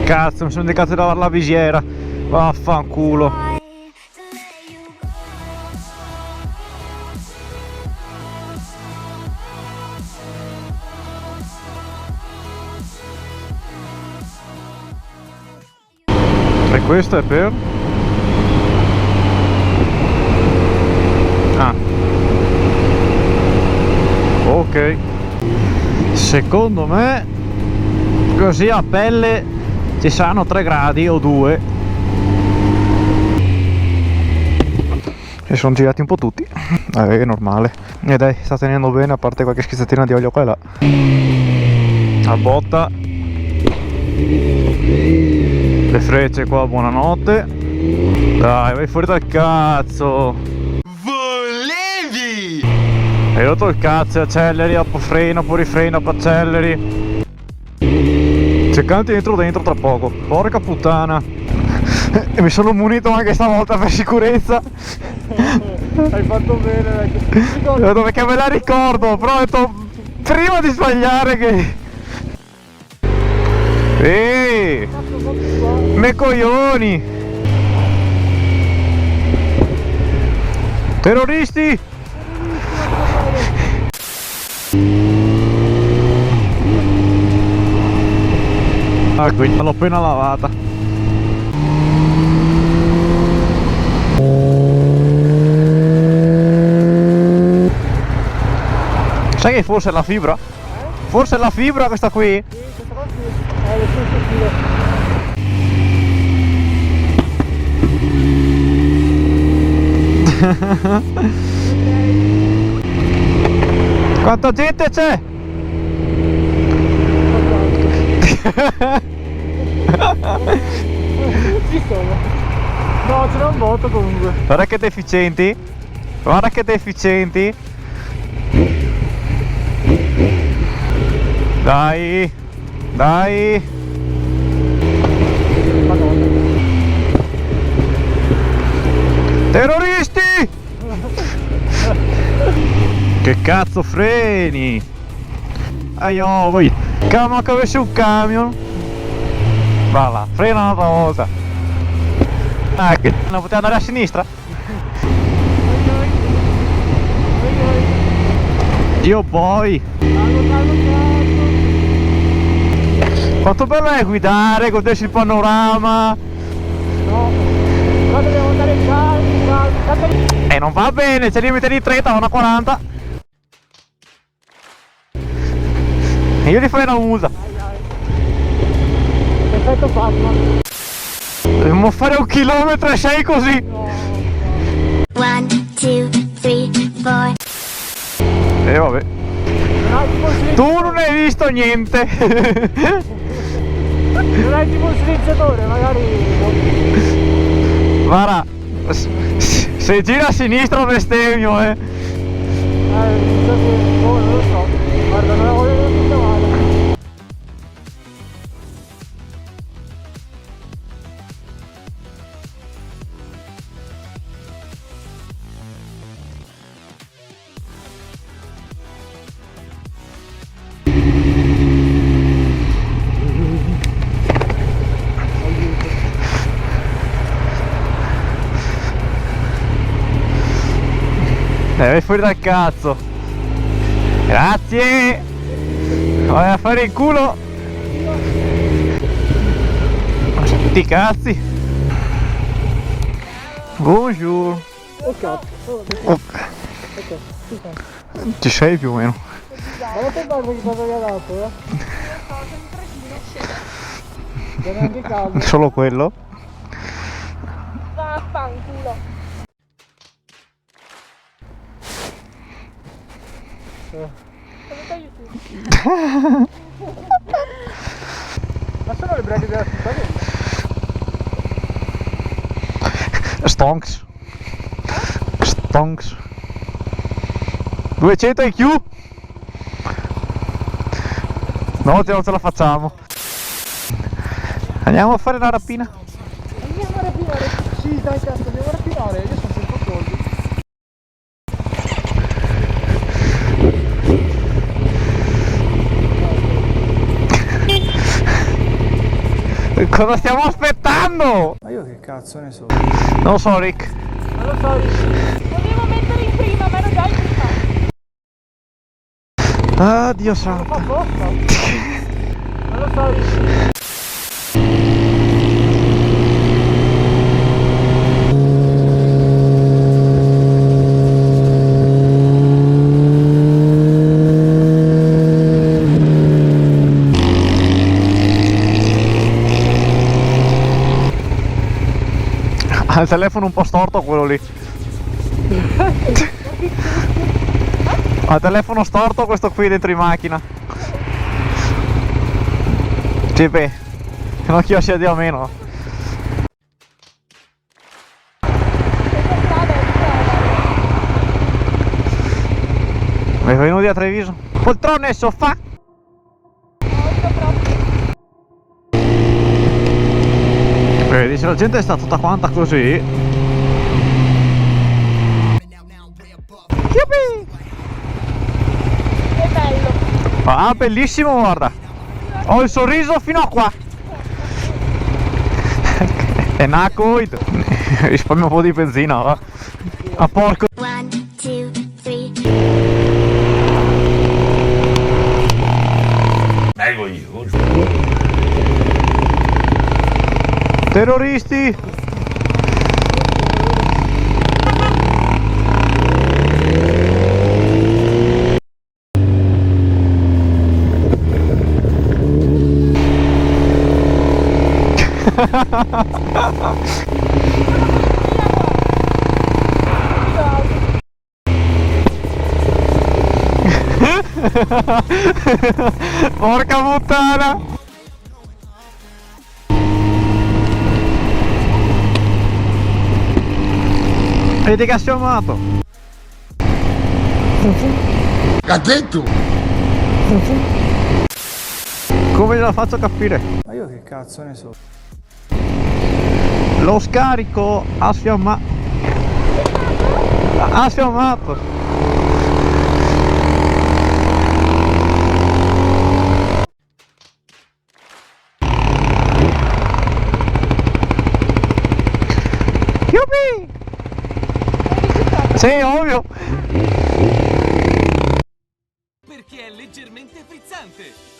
Cazzo, mi sono dimenticato di lavare la visiera. Vaffanculo. E questo è per? Ah. Ok. Secondo me così a pelle ci saranno 3 gradi o 2. Si sono girati un po' tutti. È normale. E dai, sta tenendo bene, a parte qualche schizzatina di olio qua e là. A botta. Le frecce qua, buonanotte. Dai, vai fuori dal cazzo. Volevi! Hai rotto il cazzo, acceleri, poi frena, poi rifrena, poi acceleri. Cercante dentro tra poco. Porca puttana. E mi sono munito anche stavolta per sicurezza. Hai fatto bene, vecchio. Perché me la ricordo, però ho detto prima di sbagliare che... Me coglioni! Terroristi! Ah, qui l'ho appena lavata. Sai che forse è la fibra? Forse è la fibra questa qui? Sì, questa qua sì. Le stesse file. Quanta gente c'è? Ci sono. No, ce n'è un botto comunque. Guarda che deficienti. Guarda che deficienti. Dai. Dai. Madonna. Terroristi! Che cazzo freni? Aio, voi. Cama che avessi un camion. Va là, frena un'altra volta. Ah, che non poteva andare a sinistra? Io poi. Quanto bello è guidare, godersi il panorama. No, qua dobbiamo andare calmi. E non va bene, c'è il limite di 30, vanno a 40. E io gli fai una multa. Perfetto fatto. Dobbiamo fare 1,6 km così. No. 1, 2, 3, 4. E vabbè. Non hai tipo il slizzatore. Tu non hai visto niente. Non hai tipo il slizzatore, magari. Guarda, se gira a sinistra bestemmio, Non lo so. Guarda, non la voglio tutta male. Vai fuori dal cazzo. Grazie. Vai a fare il culo. Sti cazzi. Bonjour. Oh cazzo. Oh, Ok, scusa. ci sei più o meno. Ma te guarda che cosa vi ha dato, Viene anche caldo. Solo quello. Vaffanculo. Come ti aiuti? Ma sono le braghe della cittadina? Stonks. Stonks. 200 IQ. No, non ce la facciamo. Andiamo a fare la rapina. Andiamo a rapinare. Sì, dai cazzo, andiamo a rapinare. Io sono senza soldi. Cosa stiamo aspettando? Ma io che cazzo ne so? Non lo so, Rick. Non lo so, Volevo mettere in prima, ma ero già in prima. Ah, Dio fa santo. apposta. Non lo so. Ha il telefono un po' storto quello lì. Ha il telefono storto questo qui dentro in macchina. Sì, beh, non che io sia di o meno. Questa strada è strada. Mi venuti a Treviso. Poltrone e sofà. Molto proprio. Vedi, se la gente sta tutta quanta così. Yuppie! È bello. Ah, bellissimo, guarda. Ho il sorriso fino a qua. È nacoid. Risparmio un po' di benzina, va. A porco. 1, 2, 3. Terroristi! Porca puttana! Vedi che ha schiamato! L'ha detto! Come gliela faccio capire? Ma io che cazzo ne so? Lo scarico ha sfiammato! Ha sfiammato! Yuppie! Sì, ovvio! Perché è leggermente frizzante.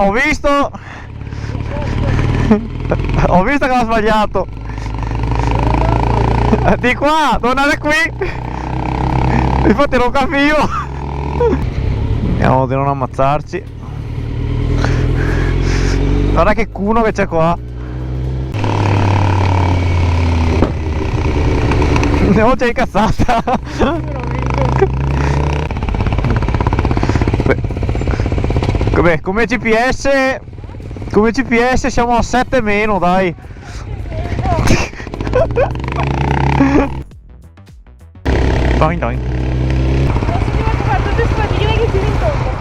Ho visto! Ho visto che ho sbagliato! Di qua! Non andare qui! Infatti non capivo! Vediamo di non ammazzarci. Guarda che culo che c'è qua! Oh, c'è incazzata! Come GPS siamo a 7 meno, dai. Dai, dai. Prima che fa tutte spadine che tiri incontro.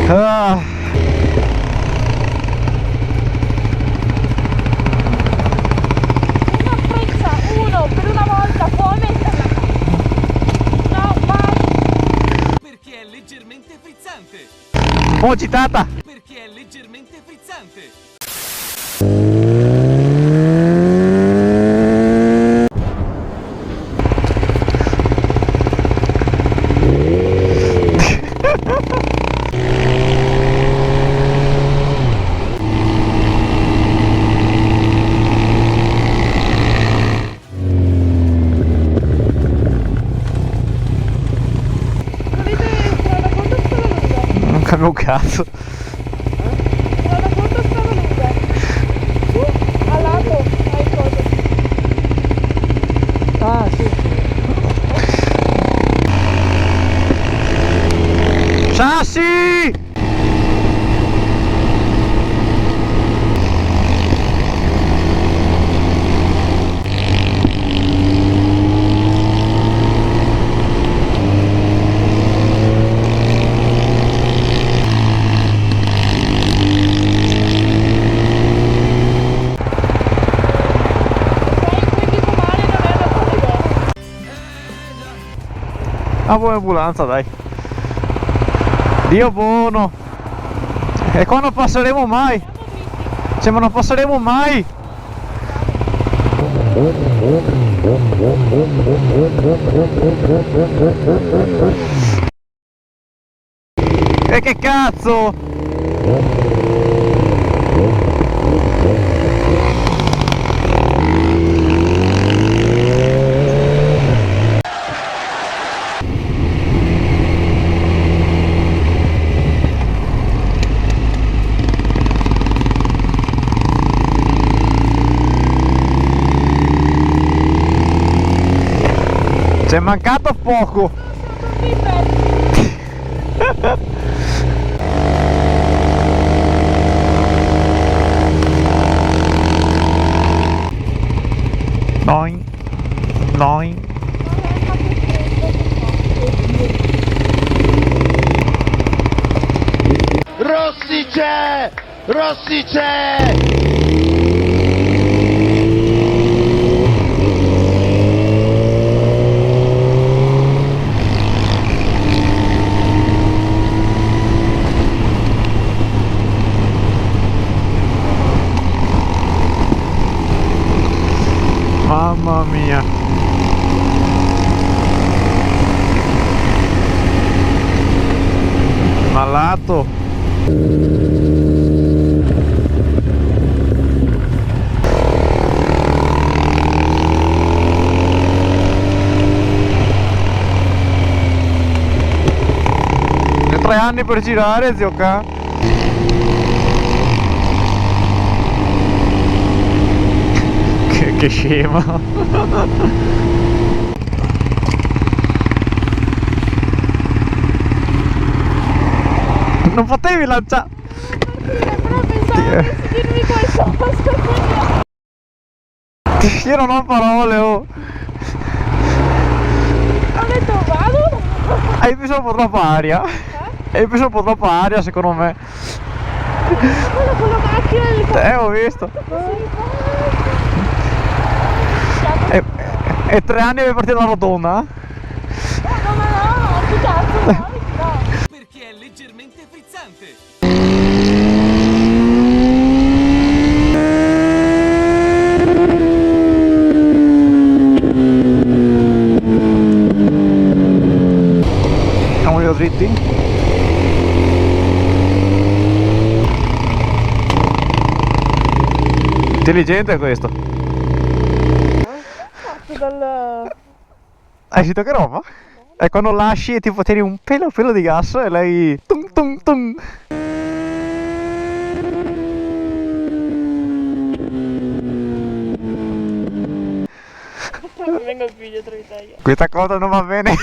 Ah. Una freccia, uno, per una volta, può metterla. No, vai. Perché è leggermente frizzante. Oh, citata! Perché è leggermente frizzante. Volete strada corta o strada lunga? Non cambia un cazzo. Strada corta o strada lunga? Su, al lato, hai il coso. Ah, sì. Ah, buona ambulanza, dai. Dio buono. E qua non passeremo mai. Cioè, ma non passeremo mai. E che cazzo? C'è mancato poco. Noin. Noin. Rossi c'è! Rossi c'è! Mamma mia. Malato. E 3 anni per girare, zio K. Che scema. Non potevi lanciare. Però pensavo di dirmi qualcosa. Io non ho parole, oh. Ho detto vado. Hai preso un po' troppa aria. Hai preso un po' troppa aria, secondo me. Quello con la macchina del Ho visto. E 3 anni per partire la rotonda? No, che cazzo, no. Perché è leggermente frizzante. Siamo io dritti? Intelligente questo. Dal... Hai sentito che roba? È quando lasci e tipo tiri un pelo di gas e lei tung tung tung. Vengo qui dietro di te io. Questa cosa non va bene.